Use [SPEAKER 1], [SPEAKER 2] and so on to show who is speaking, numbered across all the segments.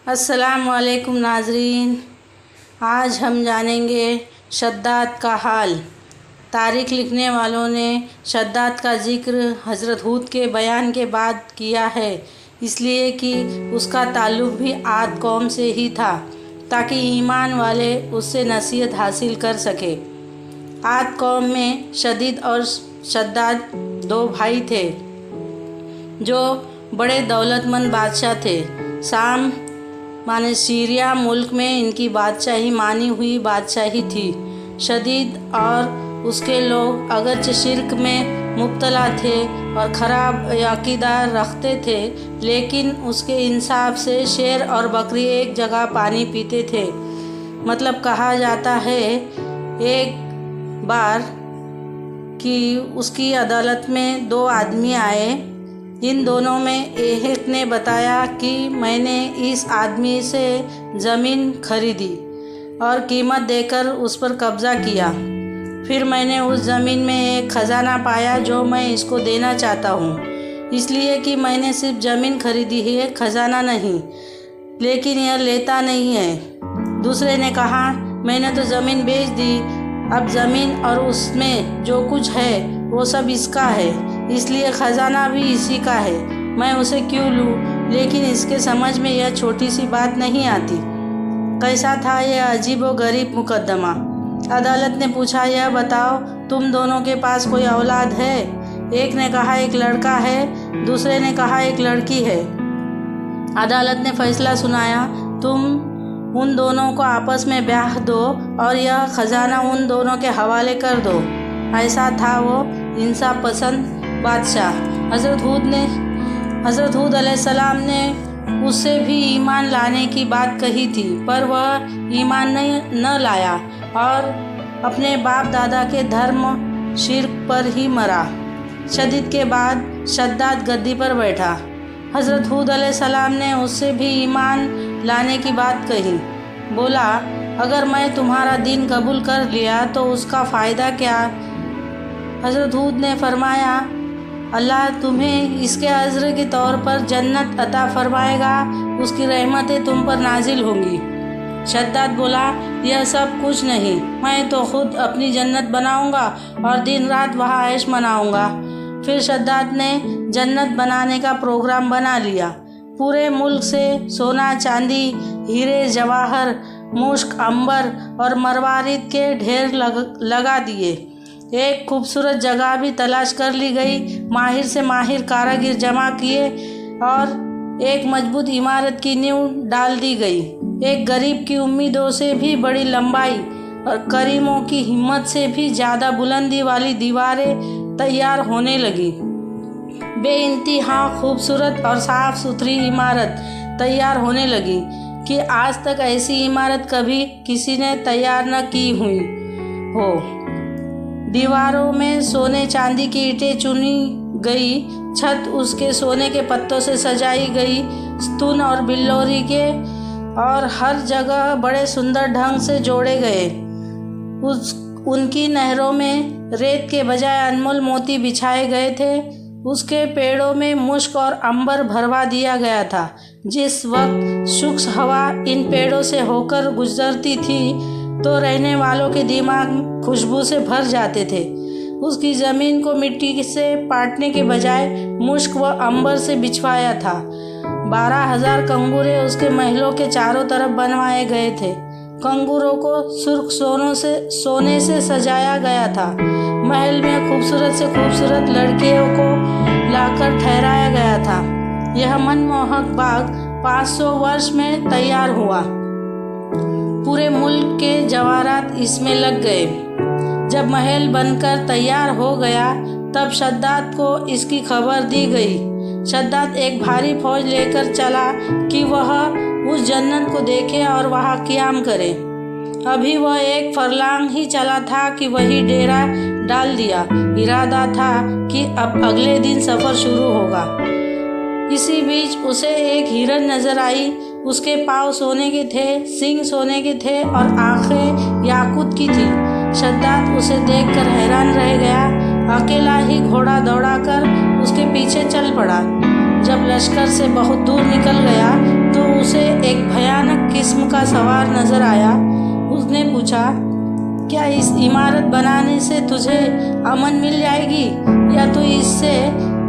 [SPEAKER 1] अस्सलाम वालेकुम नाज़रीन। आज हम जानेंगे शद्दाद का हाल। तारीख़ लिखने वालों ने शद्दाद का ज़िक्र हज़रत हूद के बयान के बाद किया है, इसलिए कि उसका ताल्लुक़ भी आद कौम से ही था, ताकि ईमान वाले उससे नसीहत हासिल कर सके। आद कौम में शदीद और शद्दाद दो भाई थे जो बड़े दौलतमंद बादशाह थे। शाम माने सीरिया मुल्क में इनकी बादशाही मानी हुई बादशाही थी। शदीद और उसके लोग अगरचे शिर्क में मुब्तला थे और ख़राब अक़ीदा रखते थे, लेकिन उसके इंसाफ से शेर और बकरी एक जगह पानी पीते थे। मतलब कहा जाता है एक बार कि उसकी अदालत में दो आदमी आए। इन दोनों में एक ने बताया कि मैंने इस आदमी से ज़मीन खरीदी और कीमत देकर उस पर कब्ज़ा किया। फिर मैंने उस ज़मीन में एक ख़जाना पाया जो मैं इसको देना चाहता हूँ, इसलिए कि मैंने सिर्फ ज़मीन खरीदी है, ख़जाना नहीं, लेकिन यह लेता नहीं है। दूसरे ने कहा मैंने तो ज़मीन बेच दी, अब ज़मीन और उसमें जो कुछ है वो सब इसका है, इसलिए ख़जाना भी इसी का है, मैं उसे क्यों लूँ। लेकिन इसके समझ में यह छोटी सी बात नहीं आती। कैसा था यह अजीब व गरीब मुकदमा। अदालत ने पूछा, यह बताओ तुम दोनों के पास कोई औलाद है? एक ने कहा एक लड़का है, दूसरे ने कहा एक लड़की है। अदालत ने फैसला सुनाया, तुम उन दोनों को आपस में ब्याह दो और यह ख़जाना उन दोनों के हवाले कर दो। ऐसा था वो इंसाफ पसंद बादशाह। हज़रत हूद अलैहिस्सलाम ने उससे भी ईमान लाने की बात कही थी, पर वह ईमान न लाया और अपने बाप दादा के धर्म शिर्क पर ही मरा। शदीद के बाद शद्दाद गद्दी पर बैठा। हज़रत हूद अलैहिस्सलाम ने उससे भी ईमान लाने की बात कही। बोला, अगर मैं तुम्हारा दीन कबूल कर लिया तो उसका फ़ायदा क्या? हज़रत हूद ने फरमाया, अल्लाह तुम्हें इसके अज़्र के तौर पर जन्नत अता फरमाएगा, उसकी रहमतें तुम पर नाजिल होंगी। शद्दाद बोला, यह सब कुछ नहीं, मैं तो ख़ुद अपनी जन्नत बनाऊंगा और दिन रात वहाँ ऐश मनाऊंगा। फिर शद्दाद ने जन्नत बनाने का प्रोग्राम बना लिया। पूरे मुल्क से सोना चांदी, हीरे जवाहर, मुश्क, अंबर और मरवारिद के ढेर लगा दिए। एक खूबसूरत जगह भी तलाश कर ली गई, माहिर से माहिर कारीगर जमा किए और एक मजबूत इमारत की नींव डाल दी गई। एक गरीब की उम्मीदों से भी बड़ी लंबाई और करीमों की हिम्मत से भी ज़्यादा बुलंदी वाली दीवारें तैयार होने लगी। बेइंतहा खूबसूरत और साफ़ सुथरी इमारत तैयार होने लगी कि आज तक ऐसी इमारत कभी किसी ने तैयार न की हुई हो। दीवारों में सोने चांदी की ईंटें चुनी गई, छत उसके सोने के पत्तों से सजाई गई, स्तून और बिल्लोरी के और हर जगह बड़े सुंदर ढंग से जोड़े गए। उनकी नहरों में रेत के बजाय अनमोल मोती बिछाए गए थे। उसके पेड़ों में मुश्क और अंबर भरवा दिया गया था। जिस वक्त शुष्क हवा इन पेड़ों से होकर गुजरती थी तो रहने वालों के दिमाग खुशबू से भर जाते थे। उसकी ज़मीन को मिट्टी से पाटने के बजाय मुश्क व अंबर से बिछवाया था। 12,000 कंगूरे उसके महलों के चारों तरफ बनवाए गए थे। कंगूरों को सुर्ख सोने से सजाया गया था। महल में खूबसूरत से खूबसूरत लड़कियों को लाकर ठहराया गया था। यह मनमोहक बाग 500 वर्ष में तैयार हुआ। पूरे मुल्क के जवाहरात इसमें लग गए। जब महल बनकर तैयार हो गया तब शद्दाद को इसकी खबर दी गई। शद्दाद एक भारी फौज लेकर चला कि वह उस जन्नत को देखे और वहाँ क़याम करे। अभी वह एक फरलांग ही चला था कि वही डेरा डाल दिया। इरादा था कि अब अगले दिन सफ़र शुरू होगा। इसी बीच उसे एक हिरन नजर आई। उसके पाँव सोने के थे, सींग सोने के थे और आंखें याकूत की थी। शद्दाद उसे देखकर हैरान रह गया। अकेला ही घोड़ा दौड़ाकर उसके पीछे चल पड़ा। जब लश्कर से बहुत दूर निकल गया तो उसे एक नज़र आया। उसने पूछा, क्या इस इमारत बनाने से तुझे अमन मिल जाएगी या तू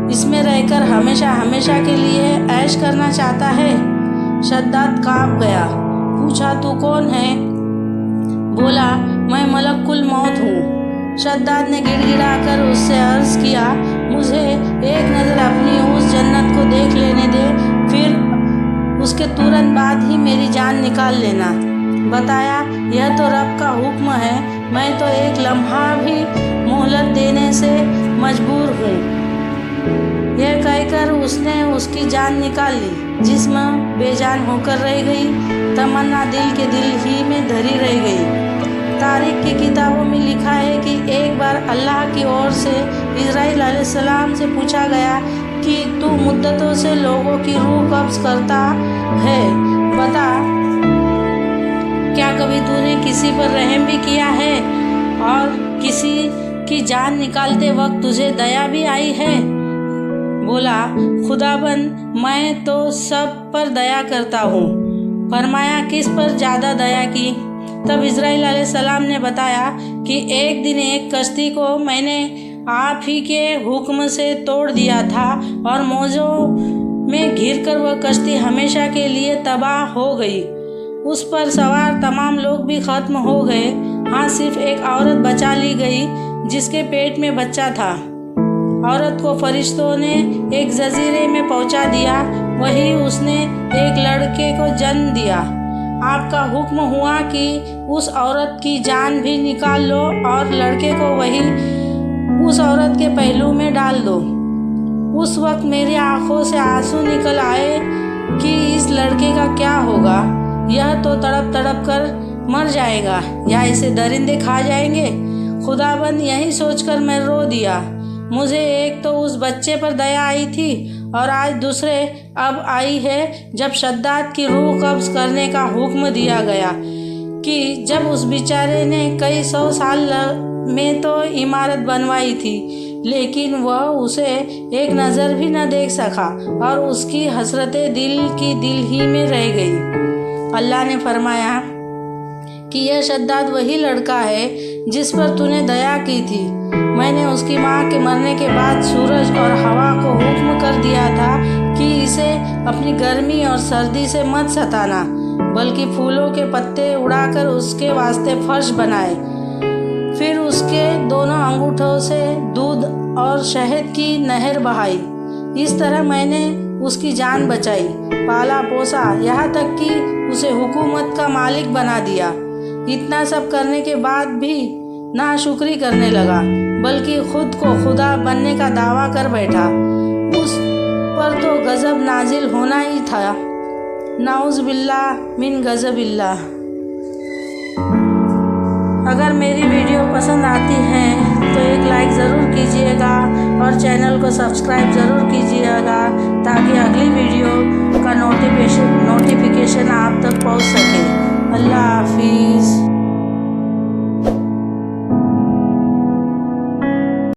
[SPEAKER 1] इसमें रहकर हमेशा हमेशा के लिए ऐश करना चाहता है? शद्दाद काँप गया। पूछा, तू कौन है? बोला, मैं मलकुल मौत हूँ। शद्दाद ने गिड़गिड़ाकर उससे अर्ज़ किया, मुझे एक नज़र अपनी उस जन्नत को देख लेने दे, फिर उसके तुरंत बाद ही मेरी जान निकाल लेना। बताया, यह तो रब का हुक्म है, मैं तो एक लम्हा भी मोहलत देने से मजबूर हूँ। यह कहकर उसने उसकी जान निकाल ली। जिस्म बेजान होकर रह गई, तमन्ना दिल के दिल ही में धरी रह गई। तारीख की किताबों में लिखा है कि एक बार अल्लाह की ओर से इस्राईल अलैहिस्सलाम से पूछा गया कि तू मुद्दतों से लोगों की रूह कब्ज़ करता है, बता क्या कभी तूने किसी पर रहम भी किया है और किसी की जान निकालते वक्त तुझे दया भी आई है? बोला, खुदाबंद, मैं तो सब पर दया करता हूँ। फरमाया, किस पर ज़्यादा दया की? तब इस्राईल अलैहिस्सलाम ने बताया कि एक दिन एक कश्ती को मैंने आप ही के हुक्म से तोड़ दिया था और मौजों में घिरकर वह कश्ती हमेशा के लिए तबाह हो गई। उस पर सवार तमाम लोग भी ख़त्म हो गए। हाँ, सिर्फ एक औरत बचा ली गई जिसके पेट में बच्चा था। औरत को फरिश्तों ने एक जजीरे में पहुंचा दिया, वही उसने एक लड़के को जन्म दिया। आपका हुक्म हुआ कि उस औरत की जान भी निकाल लो और लड़के को वही उस औरत के पहलू में डाल दो। उस वक्त मेरी आंखों से आंसू निकल आए कि इस लड़के का क्या होगा। यह तो तड़प तड़प कर मर जाएगा या इसे दरिंदे खा जाएंगे। खुदाबंद, यही सोचकर मैं रो दिया। मुझे एक तो उस बच्चे पर दया आई थी और आज दूसरे अब आई है जब शद्दाद की रूह कब्ज़ करने का हुक्म दिया गया कि जब उस बेचारे ने कई 100 साल में तो इमारत बनवाई थी, लेकिन वह उसे एक नज़र भी न देख सका और उसकी हसरतें दिल की दिल ही में रह गई। अल्लाह ने फरमाया कि यह शद्दाद वही लड़का है जिस पर तूने दया की थी। मैंने उसकी माँ के मरने के बाद सूरज और हवा को हुक्म कर दिया था कि इसे अपनी गर्मी और सर्दी से मत सताना, बल्कि फूलों के पत्ते उड़ाकर उसके वास्ते फर्श बनाए। फिर उसके दोनों अंगूठों से दूध और शहद की नहर बहाई। इस तरह मैंने उसकी जान बचाई, पाला पोसा, यहाँ तक कि उसे हुकूमत का मालिक बना दिया। इतना सब करने के बाद भी नाशुक्री करने लगा, बल्कि खुद को खुदा बनने का दावा कर बैठा। उस पर तो गज़ब नाजिल होना ही था। नाउज़ बिल्लाह मिन गज़बिल्लाह। अगर मेरी वीडियो पसंद आती है तो एक लाइक ज़रूर कीजिएगा और चैनल को सब्सक्राइब ज़रूर कीजिएगा ताकि अगली वीडियो